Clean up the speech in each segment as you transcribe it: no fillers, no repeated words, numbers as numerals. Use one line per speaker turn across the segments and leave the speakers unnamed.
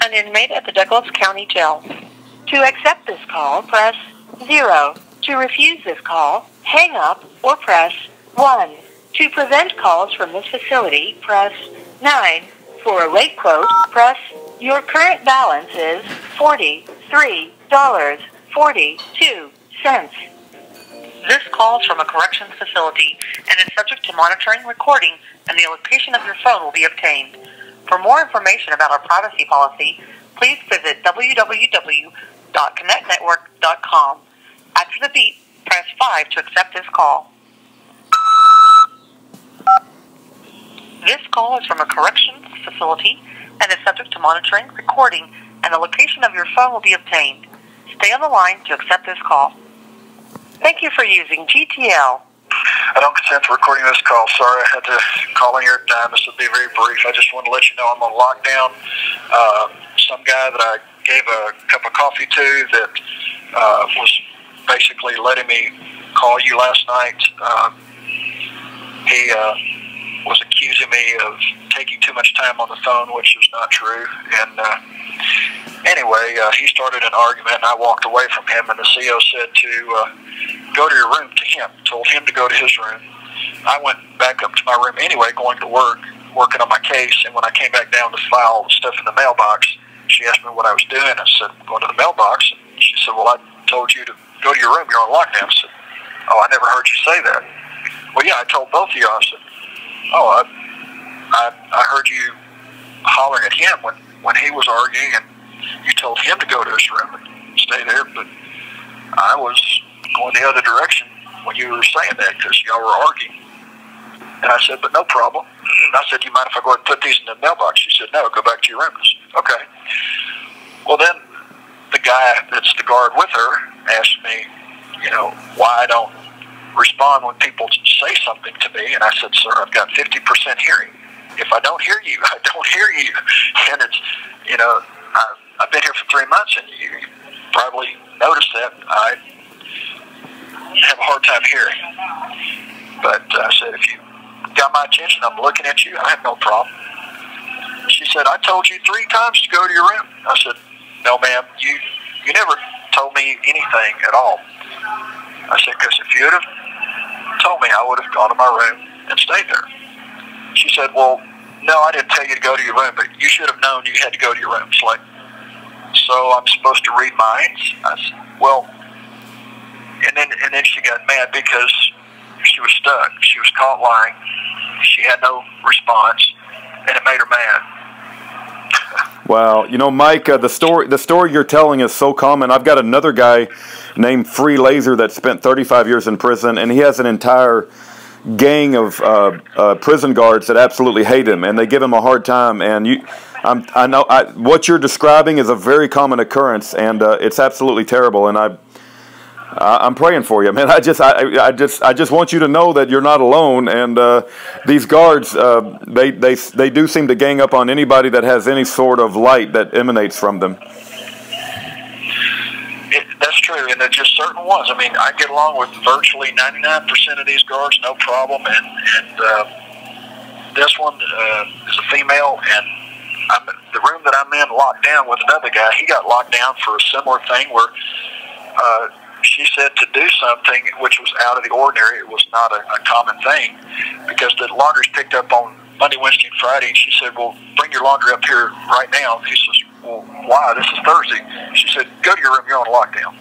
an inmate at the Douglas County Jail. To accept this call, press 0. To refuse this call, hang up or press 1. To prevent calls from this facility, press 9. For a rate quote, press your current balance is $43.42. This call is from a corrections facility and is subject to monitoring, recording, and the location of your phone will be obtained. For more information about our privacy policy, please visit www.connectnetwork.com. After the beep, press 5 to accept this call. This call is from a corrections facility and is subject to monitoring, recording, and the location of your phone will be obtained. Stay on the line to accept this call. Thank you for using GTL.
I don't consent to recording this call. Sorry, I had to call in your time. This will be very brief. I just want to let you know I'm on lockdown. Some guy that I gave a cup of coffee to that was basically letting me call you last night. He was accusing me of taking too much time on the phone, which is not true. And anyway, he started an argument, and I walked away from him, and the CO said to go to your room to him, told him to go to his room. I went back up to my room anyway, going to work, working on my case, and when I came back down to file the stuff in the mailbox, she asked me what I was doing. I said, I'm going to the mailbox. And she said, well, I told you to go to your room. You're on lockdown. I said, oh, I never heard you say that. Well, yeah, I told both of you. I said, oh, I heard you hollering at him when he was arguing, and you told him to go to his room and stay there, but I was going the other direction when you were saying that because y'all were arguing. And I said, but no problem. And I said, do you mind if I go ahead and put these in the mailbox? She said, no, go back to your room. I said, okay. Well, then the guy that's the guard with her asked me, why I don't respond when people say something to me. And I said, sir, I've got 50% hearing. If I don't hear you, I don't hear you. And it's, I've been here for 3 months, and you probably noticed that I have a hard time hearing. But I said, if you got my attention, I'm looking at you, I have no problem. She said, I told you 3 times to go to your room. I said, no, ma'am, you never told me anything at all. I said, because if you would have told me, I would have gone to my room and stayed there. She said, well, no, I didn't tell you to go to your room, but you should have known you had to go to your room. It's like, so I'm supposed to read minds? I said, well, and then she got mad because she was stuck. She was caught lying. She had no response, and it made her mad.
Wow. Mike, the story you're telling is so common. I've got another guy named Free Laser that spent 35 years in prison, and he has an entire gang of prison guards that absolutely hate him, and they give him a hard time. And I know what you're describing is a very common occurrence, and it's absolutely terrible. And I'm praying for you, man. I just want you to know that you're not alone. And these guards, they do seem to gang up on anybody that has any sort of light that emanates from them.
That's true, and they're just certain ones. I mean, I get along with virtually 99% of these guards, no problem. And this one is a female, and the room that I'm in locked down with another guy. He got locked down for a similar thing where she said to do something which was out of the ordinary. It was not a common thing because the laundry's picked up on Monday, Wednesday, and Friday. And she said, well, bring your laundry up here right now. And he says, well, why? This is Thursday. She said, go to your room. You're on lockdown.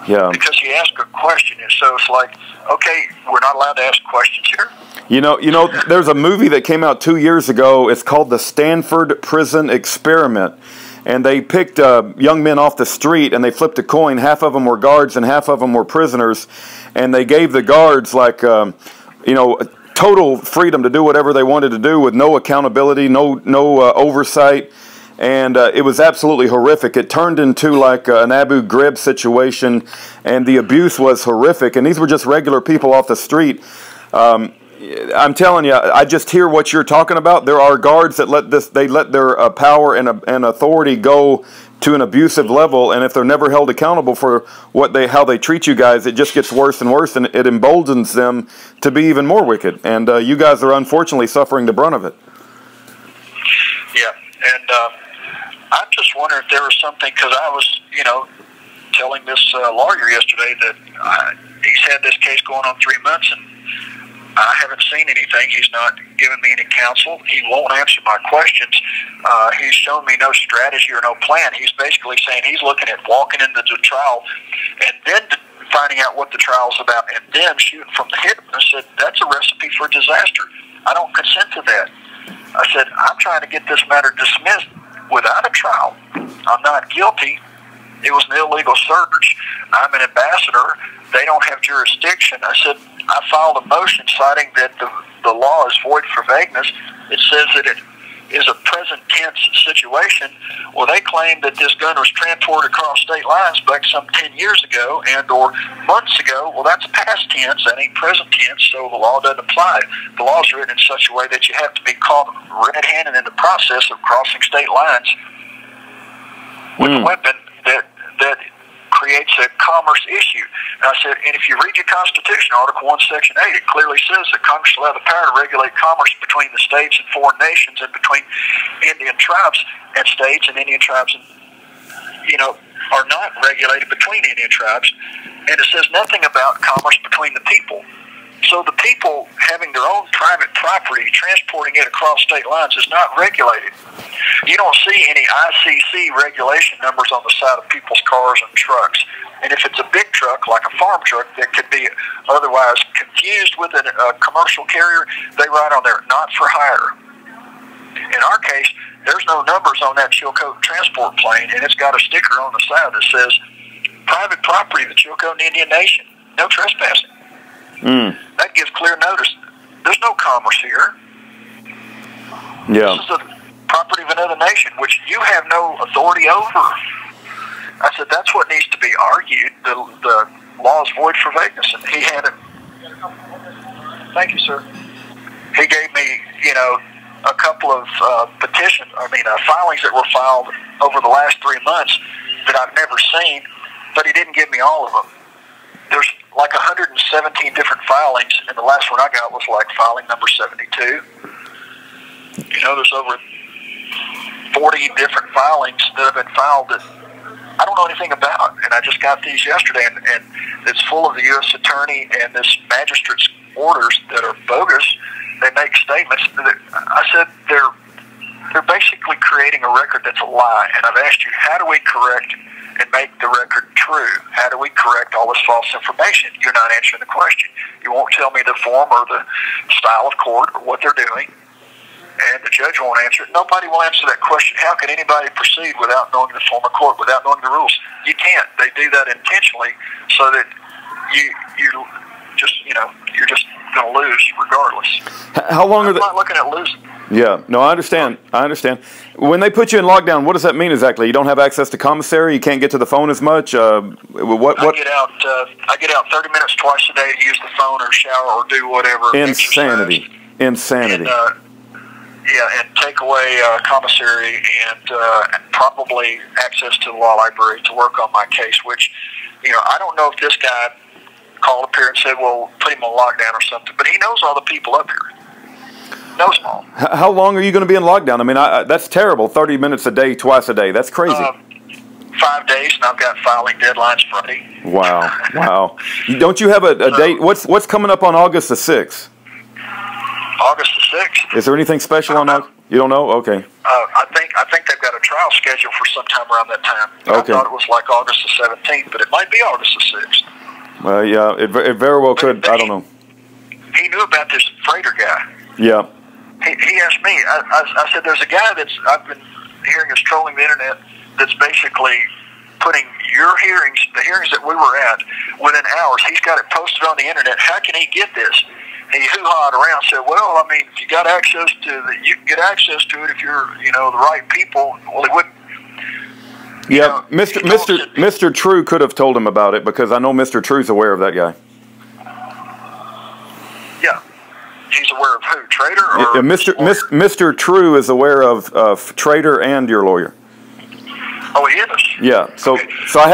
Yeah.
Because he asked a question. And so it's like, okay, we're not allowed to ask questions here.
There's a movie that came out 2 years ago. It's called The Stanford Prison Experiment. And they picked young men off the street, and they flipped a coin. Half of them were guards, and half of them were prisoners. And they gave the guards, total freedom to do whatever they wanted to do with no accountability, no oversight. And it was absolutely horrific. It turned into like an Abu Ghraib situation, and the abuse was horrific. And these were just regular people off the street. I'm telling you, I just hear what you're talking about. There are guards that let their power and authority go to an abusive level, and if they're never held accountable for how they treat you guys, it just gets worse and worse, and it emboldens them to be even more wicked. And you guys are unfortunately suffering the brunt of it.
Yeah, and I'm just wondering if there was something, because I was, telling this lawyer yesterday that he's had this case going on 3 months, and I haven't seen anything. He's not given me any counsel. He won't answer my questions. He's shown me no strategy or no plan. He's basically saying he's looking at walking into the trial and then finding out what the trial's about and then shooting from the hip. I said, that's a recipe for disaster. I don't consent to that. I said, I'm trying to get this matter dismissed without a trial. I'm not guilty. It was an illegal search. I'm an ambassador. They don't have jurisdiction. I said, I filed a motion citing that the law is void for vagueness. It says that it is a present tense situation. Well, they claim that this gun was transported across state lines back some 10 years ago and or months ago. Well, that's past tense. That ain't present tense, so the law doesn't apply. The law is written in such a way that you have to be caught red-handed in the process of crossing state lines with a weapon that creates a commerce issue. And I said, and if you read your Constitution, Article 1, Section 8, it clearly says that Congress will have the power to regulate commerce between the states and foreign nations and between Indian tribes and states, and Indian tribes, are not regulated between Indian tribes. And it says nothing about commerce between the people. So the people having their own private property, transporting it across state lines is not regulated. You don't see any ICC regulation numbers on the side of people's cars and trucks. And if it's a big truck, like a farm truck, that could be otherwise confused with a commercial carrier, they write on there, not for hire. In our case, there's no numbers on that Chilcote transport plane, and it's got a sticker on the side that says, private property of the Chilcote Indian Nation, no trespassing. That gives clear notice. There's no commerce here.
Yeah.
This is the property of another nation, which you have no authority over. I said, that's what needs to be argued. The law is void for vagueness, and he had it. Thank you, sir. He gave me, a couple of filings that were filed over the last 3 months that I've never seen, but he didn't give me all of them. There's like 117 different filings, and the last one I got was like filing number 72. There's over 40 different filings that have been filed that I don't know anything about, and I just got these yesterday, and it's full of the U.S. Attorney and this magistrate's orders that are bogus. They make statements that I said they're basically creating a record that's a lie, and I've asked you, how do we correct and make the record true? How do we correct all this false information? You're not answering the question. You won't tell me the form or the style of court or what they're doing, and the judge won't answer it. Nobody will answer that question. How can anybody proceed without knowing the form of court, without knowing the rules? You can't. They do that intentionally so that you're just going to lose regardless.
How long
I'm not looking at losing.
Yeah, no, I understand. When they put you in lockdown, what does that mean exactly? You don't have access to commissary. You can't get to the phone as much. What?
I get out 30 minutes twice a day to use the phone or shower or do whatever.
Insanity.
And take away commissary and probably access to the law library to work on my case. Which, I don't know if this guy called up here and said, "Well, put him on lockdown or something," but he knows all the people up here. No small.
How long are you going to be in lockdown? I mean, that's terrible. 30 minutes a day, twice a day. That's crazy.
5 days, and I've got filing deadlines Friday.
Wow. Don't you have a date? What's coming up on August the 6th?
August the 6th.
Is there anything special on that? You don't know? Okay.
I think they've got a trial scheduled for sometime around that time.
Okay.
I thought it was like August the 17th, but it might be August the 6th.
Well, yeah, it very well could. I don't know.
He knew about this freighter guy.
Yeah.
He asked me. I said, "There's a guy I've been hearing is trolling the internet. That's basically putting your hearings, the hearings that we were at, within hours. He's got it posted on the internet. How can he get this?" He hoo-hawed around. Said, "Well, I mean, if you got access to you can get access to it if you're, the right people." Well, he wouldn't.
Yeah, Mr. True could have told him about it because I know Mr. True's aware of that guy.
Yeah. He's aware of who? Trader? Or
Mr. True is aware of Trader and your lawyer.
Oh, he is?
Yeah. So I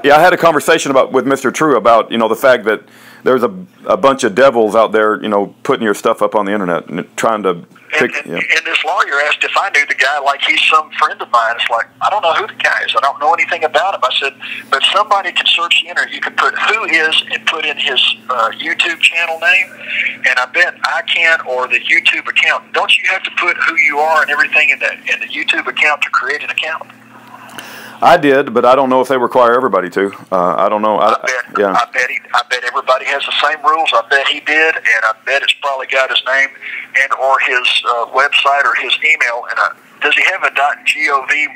had a conversation with Mr. True about the fact that there's a bunch of devils out there putting your stuff up on the internet and trying to.
And this lawyer asked if I knew the guy like he's some friend of mine. It's like, I don't know who the guy is. I don't know anything about him. I said, but somebody can search the internet. You can put who is and put in his YouTube channel name, and I bet I can, or the YouTube account. Don't you have to put who you are and everything in the YouTube account to create an account?
I did, but I don't know if they require everybody to. I don't know.
I bet everybody has the same rules. I bet he did, and I bet it's probably got his name and or his website or his email. And does he have a .gov?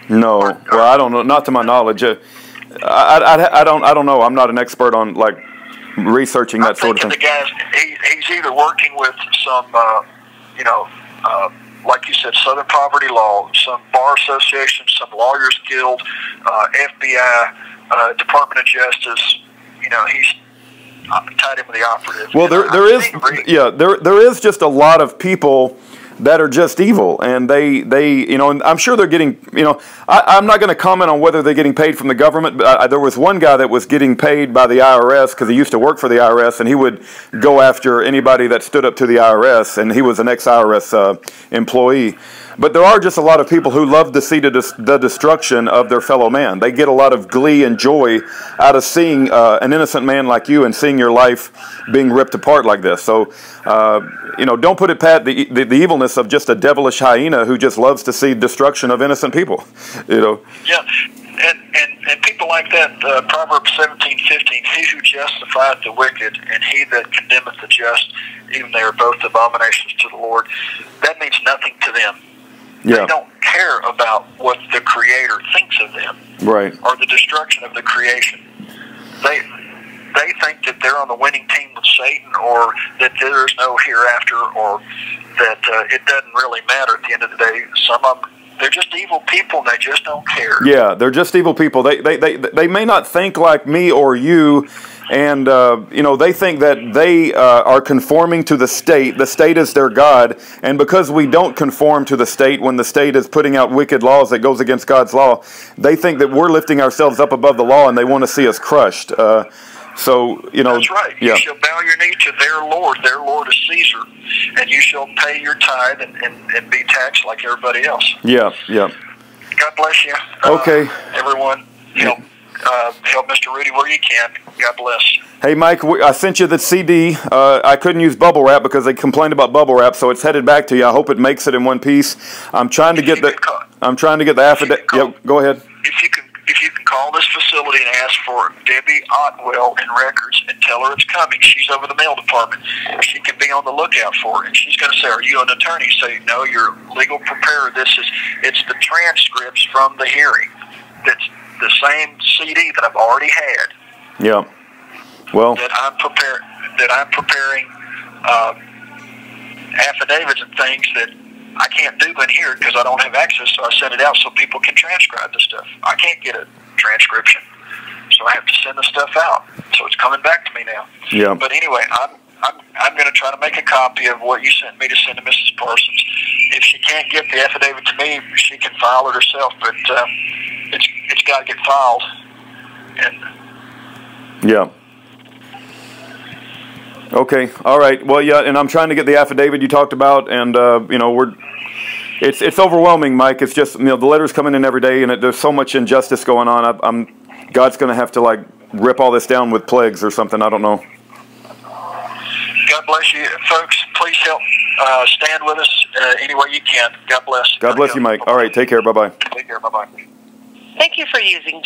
No. Well, I don't know. Not to my knowledge. I don't know. I'm not an expert on like researching that sort of thing.
The guy's he's either working with some like you said, Southern Poverty Law, some bar association, some lawyers guild, FBI, Department of Justice. He's tied in with the operative.
Well, there is just a lot of people that are just evil, and they and I'm sure they're getting, I'm not going to comment on whether they're getting paid from the government, but there was one guy that was getting paid by the IRS because he used to work for the IRS, and he would go after anybody that stood up to the IRS, and he was an ex-IRS employee. But there are just a lot of people who love to see the destruction of their fellow man. They get a lot of glee and joy out of seeing an innocent man like you and seeing your life being ripped apart like this. So, don't put it past the evilness of just a devilish hyena who just loves to see destruction of innocent people.
Yeah, and people like that. Proverbs 17:15. He who justifieth the wicked, and he that condemneth the just, even they are both abominations to the Lord. That means nothing to them.
Yeah.
They don't care about what the Creator thinks of them,
right?
Or the destruction of the creation. They think that they're on the winning team with Satan, or that there's no hereafter, or that it doesn't really matter at the end of the day. Some of them, they're just evil people, and they just don't care.
Yeah, they're just evil people. They may not think like me or you, and they think that they are conforming to the state. The state is their God, and because we don't conform to the state when the state is putting out wicked laws that goes against God's law, they think that we're lifting ourselves up above the law, and they want to see us crushed.
That's right.
Yeah.
You shall bow your knee to their Lord. Their Lord is Caesar, and you shall pay your tithe and be taxed like everybody else.
Yeah.
God bless you.
Okay.
Everyone, help Mr. Rudy where you can. God bless.
Hey, Mike, I sent you the CD. I couldn't use bubble wrap because they complained about bubble wrap, so it's headed back to you. I hope it makes it in one piece. I'm trying to get the affidavit. Yeah, go ahead.
If you can call this facility and ask for Debbie Otwell in records and tell her it's coming. She's over the mail department. She can be on the lookout for it. And she's going to say, "Are you an attorney?" Say, "No, you're legal preparer. It's the transcripts from the hearing. That's the same CD that I've already had."
Yeah. Well,
that I'm preparing affidavits and things that I can't do in here because I don't have access, so I send it out so people can transcribe the stuff. I can't get a transcription, so I have to send the stuff out. So it's coming back to me now.
Yeah.
But anyway, I'm going to try to make a copy of what you sent me to send to Mrs. Parsons. If she can't get the affidavit to me, she can file it herself. But it's got to get filed. And
yeah. Okay. All right. Well, yeah, and I'm trying to get the affidavit you talked about, and it's overwhelming, Mike. It's just the letters coming in every day, and there's so much injustice going on. God's going to have to rip all this down with plagues or something. I don't know.
God bless you, folks. Please help stand with us any way you can. God bless.
God bless you, Mike. All right. Take care. Bye bye.
Take care. Bye bye.
Thank you for using